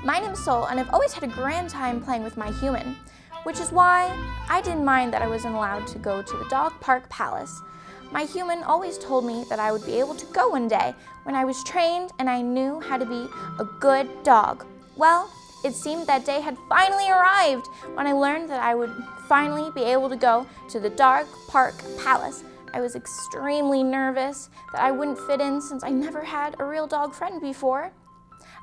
My name is Sol, and I've always had a grand time playing with my human, which is why I didn't mind that I wasn't allowed to go to the dog park palace. My human always told me that I would be able to go one day when I was trained and I knew how to be a good dog. Well, it seemed that day had finally arrived when I learned that I would finally be able to go to the dog park palace. I was extremely nervous that I wouldn't fit in since I never had a real dog friend before.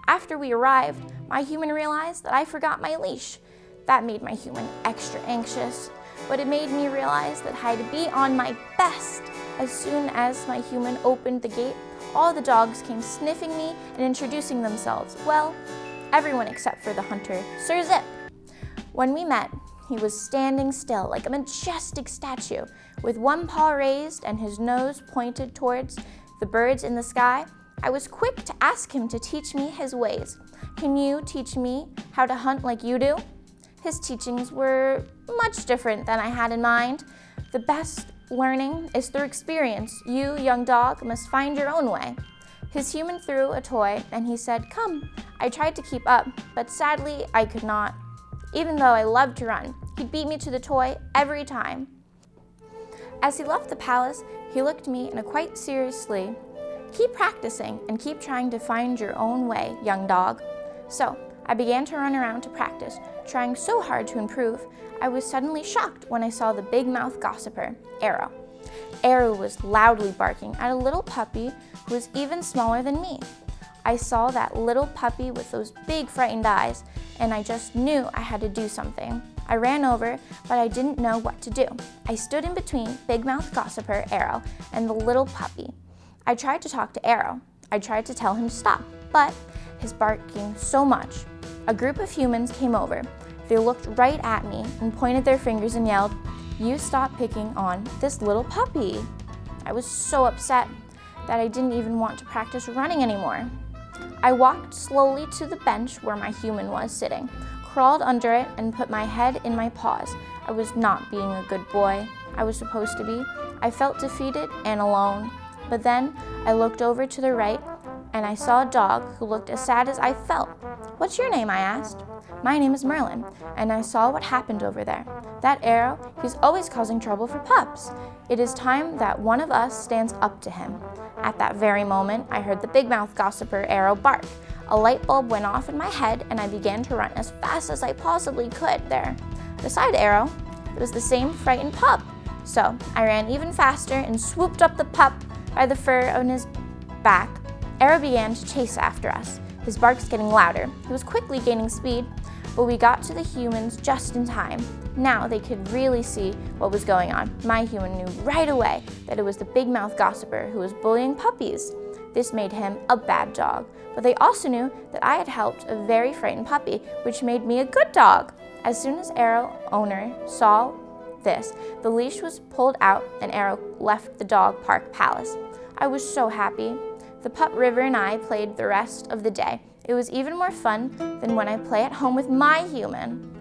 After we arrived, my human realized that I forgot my leash. That made my human extra anxious, but it made me realize that I had to be on my best. As soon as my human opened the gate, all the dogs came sniffing me and introducing themselves. Well, everyone except for the hunter, Sir Zip. When we met, he was standing still like a majestic statue, with one paw raised and his nose pointed towards the birds in the sky. I was quick to ask him to teach me his ways. Can you teach me how to hunt like you do? His teachings were much different than I had in mind. The best learning is through experience. You, young dog, must find your own way. His human threw a toy and he said, "Come." I tried to keep up, but sadly I could not. Even though I loved to run, he'd beat me to the toy every time. As he left the palace, he looked at me and quite seriously, "Keep practicing and keep trying to find your own way, young dog." So I began to run around to practice, trying so hard to improve. I was suddenly shocked when I saw the big-mouthed gossiper, Arrow. Arrow was loudly barking at a little puppy who was even smaller than me. I saw that little puppy with those big frightened eyes, and I just knew I had to do something. I ran over, but I didn't know what to do. I stood in between big-mouthed gossiper, Arrow, and the little puppy. I tried to talk to Arrow. I tried to tell him to stop, but his barking so much. A group of humans came over. They looked right at me and pointed their fingers and yelled, "You stop picking on this little puppy." I was so upset that I didn't even want to practice running anymore. I walked slowly to the bench where my human was sitting, crawled under it, and put my head in my paws. I was not being a good boy I was supposed to be. I felt defeated and alone. But then I looked over to the right and I saw a dog who looked as sad as I felt. "What's your name?" I asked. "My name is Merlin," and I saw what happened over there. That Arrow, he's always causing trouble for pups. It is time that one of us stands up to him. At that very moment, I heard the big-mouthed gossiper Arrow bark. A light bulb went off in my head and I began to run as fast as I possibly could there. Beside Arrow, it was the same frightened pup. So I ran even faster and swooped up the pup by the fur on his back. Arrow began to chase after us, his barks getting louder. He was quickly gaining speed, but we got to the humans just in time. Now they could really see what was going on. My human knew right away that it was the big-mouthed gossiper who was bullying puppies. This made him a bad dog, but they also knew that I had helped a very frightened puppy, which made me a good dog. As soon as Arrow owner saw this, the leash was pulled out and Arrow left the dog park palace. I was so happy. The pup River and I played the rest of the day. It was even more fun than when I play at home with my human.